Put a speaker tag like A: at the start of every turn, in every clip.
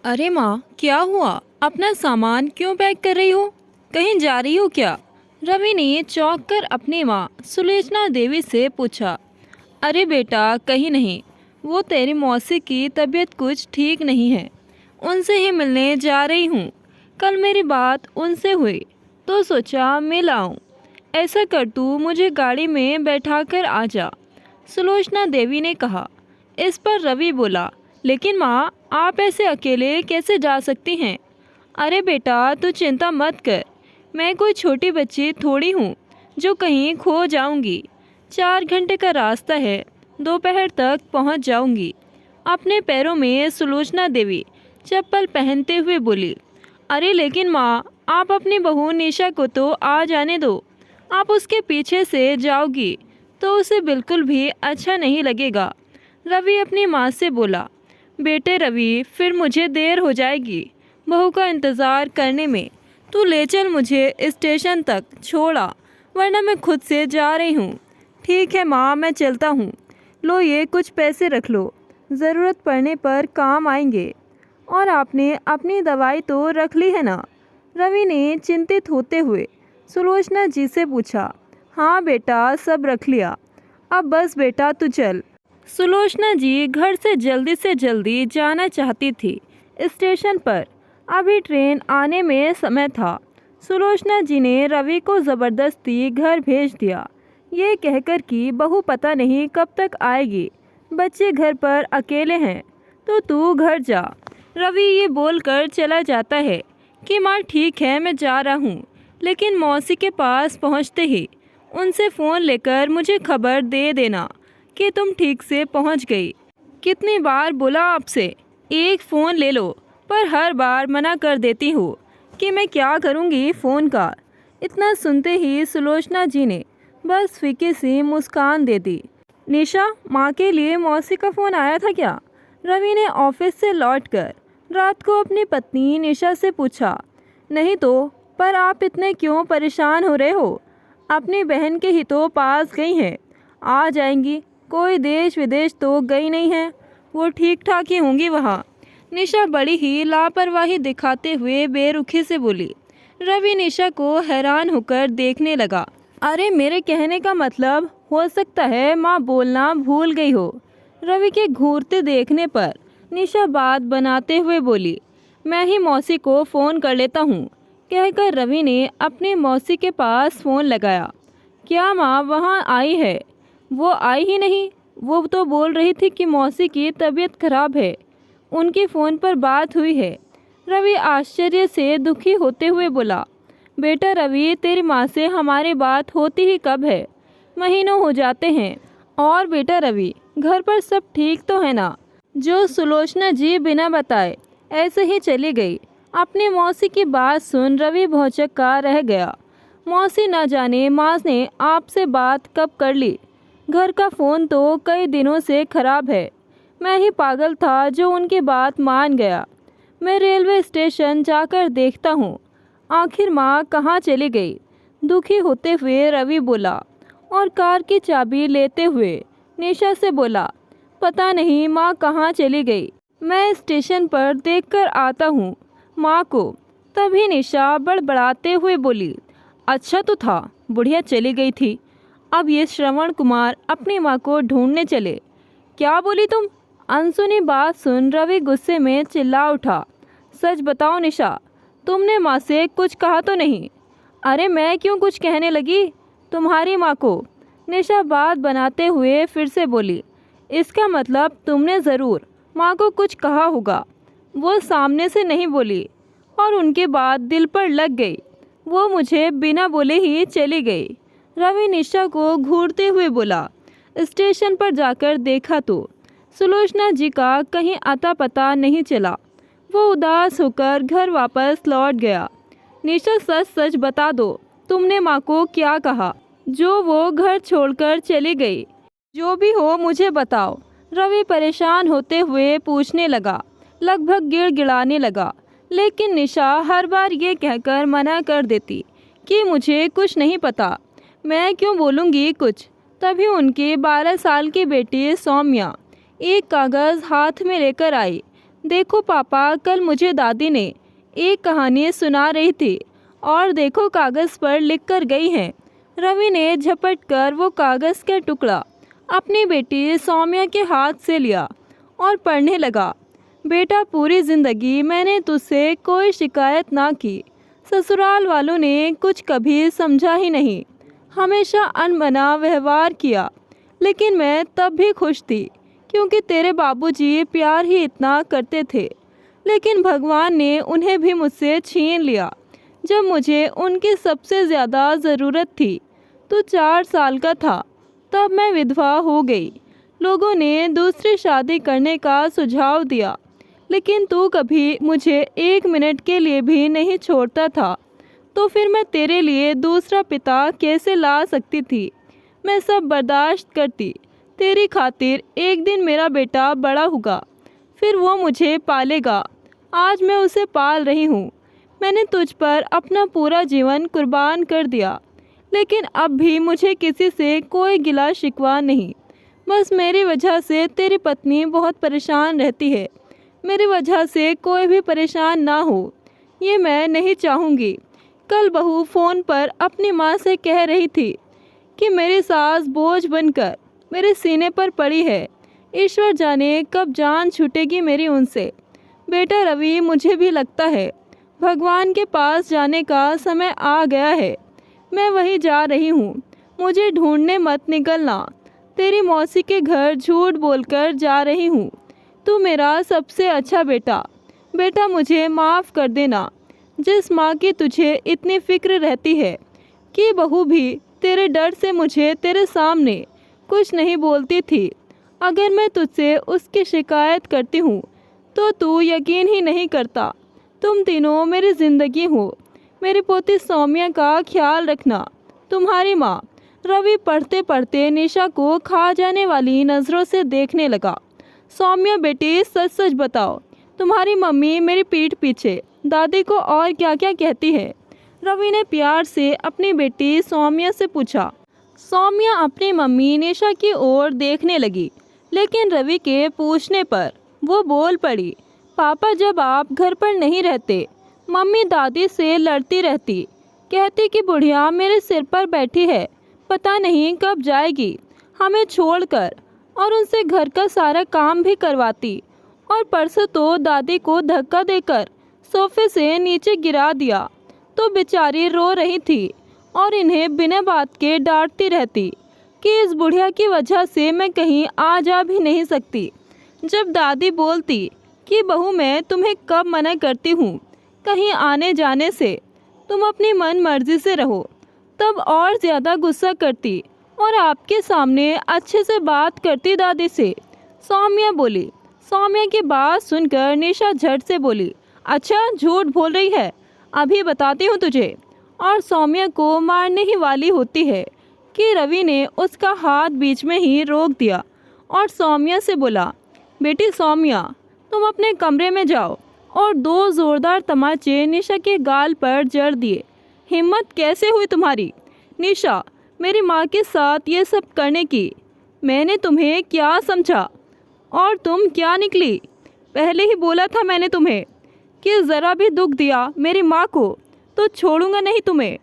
A: अरे माँ, क्या हुआ? अपना सामान क्यों पैक कर रही हो? कहीं जा रही हो क्या? रवि ने चौंक कर अपनी माँ सुलोचना देवी से पूछा। अरे बेटा, कहीं नहीं। वो तेरी मौसी की तबीयत कुछ ठीक नहीं है। उनसे ही मिलने जा रही हूँ। कल मेरी बात उनसे हुई तो सोचा मिल आऊँ। ऐसा कर, तू मुझे गाड़ी में बैठा कर आ जा, सुलोचना देवी ने कहा। इस पर रवि बोला, लेकिन माँ, आप ऐसे अकेले कैसे जा सकती हैं? अरे बेटा, तू चिंता मत कर। मैं कोई छोटी बच्ची थोड़ी हूँ जो कहीं खो जाऊंगी। 4 घंटे का रास्ता है, दोपहर तक पहुँच जाऊंगी। अपने पैरों में सुलोचना देवी चप्पल पहनते हुए बोली। अरे लेकिन माँ, आप अपनी बहू निशा को तो आ जाने दो। आप उसके पीछे से जाओगी तो उसे बिल्कुल भी अच्छा नहीं लगेगा। रवि अपनी माँ से बोला। बेटे रवि, फिर मुझे देर हो जाएगी बहू का इंतज़ार करने में। तू ले चल मुझे स्टेशन तक छोड़ा, वरना मैं खुद से जा रही हूँ। ठीक है माँ, मैं चलता हूँ। लो, ये कुछ पैसे रख लो, ज़रूरत पड़ने पर काम आएंगे। और आपने अपनी दवाई तो रख ली है ना? रवि ने चिंतित होते हुए सुलोचना जी से पूछा। हाँ बेटा, सब रख लिया। अब बस बेटा तू चल। सुलोचना जी घर से जल्दी जाना चाहती थी। स्टेशन पर अभी ट्रेन आने में समय था। सुलोचना जी ने रवि को ज़बरदस्ती घर भेज दिया, ये कहकर कि बहू पता नहीं कब तक आएगी, बच्चे घर पर अकेले हैं, तो तू घर जा। रवि ये बोलकर चला जाता है कि माँ ठीक है, मैं जा रहा हूँ। लेकिन मौसी के पास पहुँचते ही उनसे फ़ोन लेकर मुझे खबर दे देना कि तुम ठीक से पहुँच गई। कितनी बार बोला आपसे, एक फ़ोन ले लो, पर हर बार मना कर देती हूँ कि मैं क्या करूँगी फ़ोन का। इतना सुनते ही सुलोचना जी ने बस फीकी सी मुस्कान दे दी। निशा, माँ के लिए मौसी का फ़ोन आया था क्या? रवि ने ऑफिस से लौटकर रात को अपनी पत्नी निशा से पूछा। नहीं तो, पर आप इतने क्यों परेशान हो रहे हो? अपनी बहन के ही तो पास गई हैं, आ जाएंगी। कोई देश विदेश तो गई नहीं है, वो ठीक ठाक ही होंगी वहाँ। निशा बड़ी ही लापरवाही दिखाते हुए बेरुखी से बोली। रवि निशा को हैरान होकर देखने लगा। अरे मेरे कहने का मतलब, हो सकता है माँ बोलना भूल गई हो। रवि के घूरते देखने पर निशा बात बनाते हुए बोली। मैं ही मौसी को फ़ोन कर लेता हूँ, कहकर रवि ने अपनी मौसी के पास फ़ोन लगाया। क्या माँ वहाँ आई है? वो आई ही नहीं। वो तो बोल रही थी कि मौसी की तबीयत खराब है, उनकी फ़ोन पर बात हुई है। रवि आश्चर्य से दुखी होते हुए बोला। बेटा रवि, तेरी माँ से हमारी बात होती ही कब है? महीनों हो जाते हैं। और बेटा रवि, घर पर सब ठीक तो है ना? जो सुलोचना जी बिना बताए ऐसे ही चली गई। अपनी मौसी की बात सुन रवि भौचक्का रह गया। मौसी न जाने माँ ने आपसे बात कब कर ली। घर का फ़ोन तो कई दिनों से ख़राब है। मैं ही पागल था जो उनकी बात मान गया। मैं रेलवे स्टेशन जाकर देखता हूँ आखिर माँ कहाँ चली गई। दुखी होते हुए रवि बोला और कार की चाबी लेते हुए निशा से बोला। पता नहीं माँ कहाँ चली गई, मैं स्टेशन पर देखकर आता हूँ माँ को। तभी निशा बड़बड़ाते हुए बोली। अच्छा तो था, बुढ़िया चली गई थी, अब ये श्रवण कुमार अपनी माँ को ढूंढने चले। क्या बोली तुम? अनसुनी बात सुन रवि गुस्से में चिल्ला उठा। सच बताओ निशा, तुमने माँ से कुछ कहा तो नहीं? अरे मैं क्यों कुछ कहने लगी, तुम्हारी माँ को। निशा बात बनाते हुए फिर से बोली। इसका मतलब तुमने ज़रूर माँ को कुछ कहा होगा। वो सामने से नहीं बोली और उनके बाद दिल पर लग गई। वो मुझे बिना बोले ही चली गई। रवि निशा को घूरते हुए बोला। स्टेशन पर जाकर देखा तो सुलोचना जी का कहीं अता पता नहीं चला। वो उदास होकर घर वापस लौट गया। निशा, सच सच बता दो, तुमने माँ को क्या कहा जो वो घर छोड़कर चली गई? जो भी हो मुझे बताओ। रवि परेशान होते हुए पूछने लगा, लगभग गिड़गिड़ाने लगा। लेकिन निशा हर बार ये कहकर मना कर देती कि मुझे कुछ नहीं पता, मैं क्यों बोलूँगी कुछ। तभी उनकी 12 साल की बेटी सौम्या एक कागज़ हाथ में लेकर आई। देखो पापा, कल मुझे दादी ने एक कहानी सुना रही थी और देखो कागज़ पर लिख कर गई है। रवि ने झपट कर वो कागज़ का टुकड़ा अपनी बेटी सौम्या के हाथ से लिया और पढ़ने लगा। बेटा, पूरी ज़िंदगी मैंने तुझसे कोई शिकायत ना की। ससुराल वालों ने कुछ कभी समझा ही नहीं, हमेशा अनबना व्यवहार किया, लेकिन मैं तब भी खुश थी क्योंकि तेरे बाबूजी प्यार ही इतना करते थे। लेकिन भगवान ने उन्हें भी मुझसे छीन लिया जब मुझे उनकी सबसे ज़्यादा ज़रूरत थी। तू 4 साल का था तब मैं विधवा हो गई। लोगों ने दूसरी शादी करने का सुझाव दिया, लेकिन तू कभी मुझे 1 मिनट के लिए भी नहीं छोड़ता था। तो फिर मैं तेरे लिए दूसरा पिता कैसे ला सकती थी? मैं सब बर्दाश्त करती तेरी खातिर। एक दिन मेरा बेटा बड़ा होगा, फिर वो मुझे पालेगा। आज मैं उसे पाल रही हूँ। मैंने तुझ पर अपना पूरा जीवन कुर्बान कर दिया, लेकिन अब भी मुझे किसी से कोई गिला शिकवा नहीं। बस मेरी वजह से तेरी पत्नी बहुत परेशान रहती है। मेरी वजह से कोई भी परेशान ना हो, ये मैं नहीं चाहूँगी। कल बहू फ़ोन पर अपनी माँ से कह रही थी कि मेरी सास बोझ बनकर मेरे सीने पर पड़ी है। ईश्वर जाने कब जान छूटेगी मेरी उनसे। बेटा रवि, मुझे भी लगता है भगवान के पास जाने का समय आ गया है। मैं वहीं जा रही हूँ, मुझे ढूंढने मत निकलना। तेरी मौसी के घर झूठ बोलकर जा रही हूँ। तू मेरा सबसे अच्छा बेटा। बेटा, मुझे माफ़ कर देना। जिस माँ की तुझे इतनी फ़िक्र रहती है कि बहू भी तेरे डर से मुझे तेरे सामने कुछ नहीं बोलती थी। अगर मैं तुझसे उसकी शिकायत करती हूँ तो तू यकीन ही नहीं करता। तुम तीनों मेरी ज़िंदगी हो। मेरी पोती सौम्या का ख्याल रखना। तुम्हारी माँ। रवि पढ़ते पढ़ते निशा को खा जाने वाली नज़रों से देखने लगा। सौम्या बेटी, सच सच बताओ, तुम्हारी मम्मी मेरी पीठ पीछे दादी को और क्या क्या कहती है? रवि ने प्यार से अपनी बेटी सौम्या से पूछा। सौम्या अपनी मम्मी निशा की ओर देखने लगी, लेकिन रवि के पूछने पर वो बोल पड़ी। पापा, जब आप घर पर नहीं रहते, मम्मी दादी से लड़ती रहती, कहती कि बुढ़िया मेरे सिर पर बैठी है, पता नहीं कब जाएगी हमें छोड़कर, और उनसे घर का सारा काम भी करवाती। और परसों तो दादी को धक्का देकर सोफे से नीचे गिरा दिया तो बेचारी रो रही थी और इन्हें बिना बात के डांटती रहती कि इस बुढ़िया की वजह से मैं कहीं आ जा भी नहीं सकती। जब दादी बोलती कि बहू, मैं तुम्हें कब मना करती हूँ कहीं आने जाने से, तुम अपनी मन मर्जी से रहो, तब और ज़्यादा गुस्सा करती और आपके सामने अच्छे से बात करती दादी से। सौम्या बोली। सौम्या की बात सुनकर निशा झट से बोली, अच्छा झूठ बोल रही है, अभी बताती हूँ तुझे। और सौम्या को मारने ही वाली होती है कि रवि ने उसका हाथ बीच में ही रोक दिया और सौम्या से बोला, बेटी सौम्या, तुम अपने कमरे में जाओ। और 2 ज़ोरदार तमाचे निशा के गाल पर जड़ दिए। हिम्मत कैसे हुई तुम्हारी निशा, मेरी माँ के साथ ये सब करने की? मैंने तुम्हें क्या समझा और तुम क्या निकली? पहले ही बोला था मैंने तुम्हें कि ज़रा भी दुख दिया मेरी माँ को तो छोड़ूंगा नहीं तुम्हें।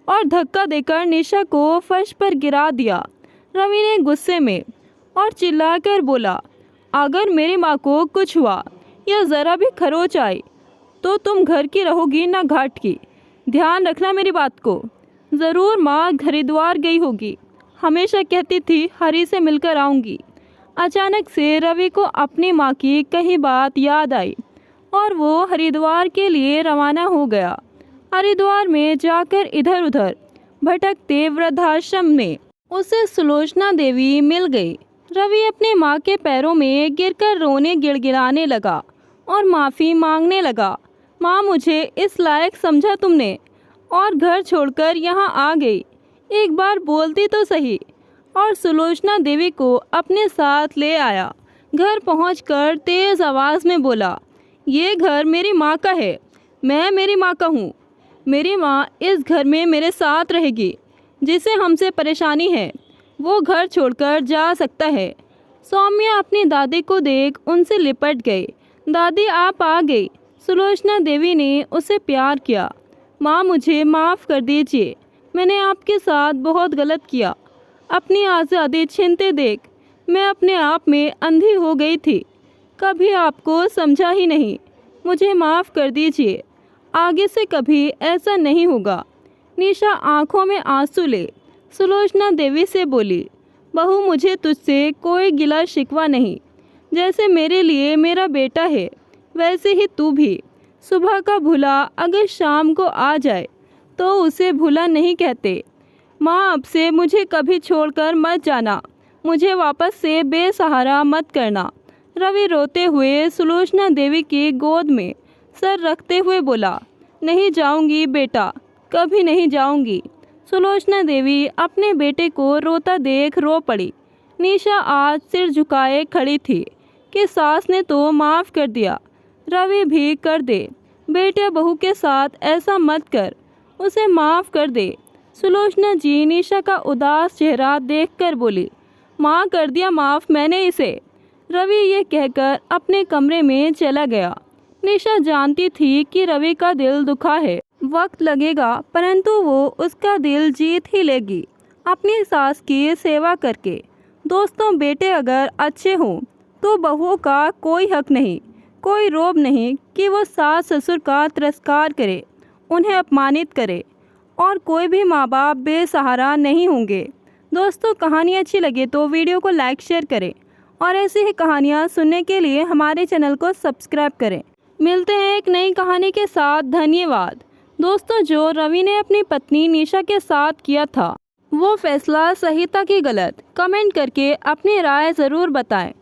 A: और धक्का देकर निशा को फर्श पर गिरा दिया। रवि ने गुस्से में और चिल्लाकर बोला, अगर मेरी माँ को कुछ हुआ या ज़रा भी खरोच आई तो तुम घर की रहोगी ना घाट की। ध्यान रखना मेरी बात को। ज़रूर माँ हरिद्वार गई होगी, हमेशा कहती थी हरी से मिलकर आऊँगी। अचानक से रवि को अपनी माँ की कही बात याद आई और वो हरिद्वार के लिए रवाना हो गया। हरिद्वार में जाकर इधर उधर भटकते वृद्धाश्रम में उसे सुलोचना देवी मिल गई। रवि अपनी माँ के पैरों में गिरकर रोने गिड़गिड़ाने लगा और माफ़ी मांगने लगा। माँ, मुझे इस लायक समझा तुमने और घर छोड़कर यहाँ आ गई। एक बार बोलती तो सही। और सुलोचना देवी को अपने साथ ले आया। घर पहुंचकर तेज़ आवाज़ में बोला, ये घर मेरी माँ का है, मैं मेरी माँ का हूँ। मेरी माँ इस घर में मेरे साथ रहेगी। जिसे हमसे परेशानी है वो घर छोड़कर जा सकता है। सौम्या अपनी दादी को देख उनसे लिपट गई। दादी आप आ गई। सुलोचना देवी ने उसे प्यार किया। माँ मुझे माफ़ कर दीजिए, मैंने आपके साथ बहुत गलत किया। अपनी आज़ादी छीनते देख मैं अपने आप में अंधी हो गई थी, कभी आपको समझा ही नहीं। मुझे माफ़ कर दीजिए, आगे से कभी ऐसा नहीं होगा। निशा आंखों में आंसू ले सुलोचना देवी से बोली, बहू मुझे तुझसे कोई गिला शिकवा नहीं। जैसे मेरे लिए मेरा बेटा है वैसे ही तू भी। सुबह का भूला अगर शाम को आ जाए तो उसे भूला नहीं कहते। माँ अब से मुझे कभी छोड़कर मत जाना, मुझे वापस से बेसहारा मत करना। रवि रोते हुए सुलोचना देवी की गोद में सर रखते हुए बोला, नहीं जाऊंगी बेटा, कभी नहीं जाऊंगी। सुलोचना देवी अपने बेटे को रोता देख रो पड़ी। निशा आज सिर झुकाए खड़ी थी कि सास ने तो माफ़ कर दिया, रवि भी कर दे। बेटे बहू के साथ ऐसा मत कर, उसे माफ़ कर दे। सुलोचना जी निशा का उदास चेहरा देखकर बोली, माँ कर दिया माफ़ मैंने इसे। रवि ये कहकर अपने कमरे में चला गया। निशा जानती थी कि रवि का दिल दुखा है, वक्त लगेगा परंतु वो उसका दिल जीत ही लेगी अपनी सास की सेवा करके। दोस्तों बेटे अगर अच्छे हों तो बहुओं का कोई हक नहीं, कोई रोब नहीं कि वो सास ससुर का तिरस्कार करे, उन्हें अपमानित करे, और कोई भी माँ बाप बेसहारा नहीं होंगे। दोस्तों कहानी अच्छी लगे तो वीडियो को लाइक शेयर करें और ऐसी ही कहानियाँ सुनने के लिए हमारे चैनल को सब्सक्राइब करें। मिलते हैं एक नई कहानी के साथ। धन्यवाद। दोस्तों जो रवि ने अपनी पत्नी निशा के साथ किया था वो फैसला सही था कि गलत, कमेंट करके अपनी राय ज़रूर बताएं।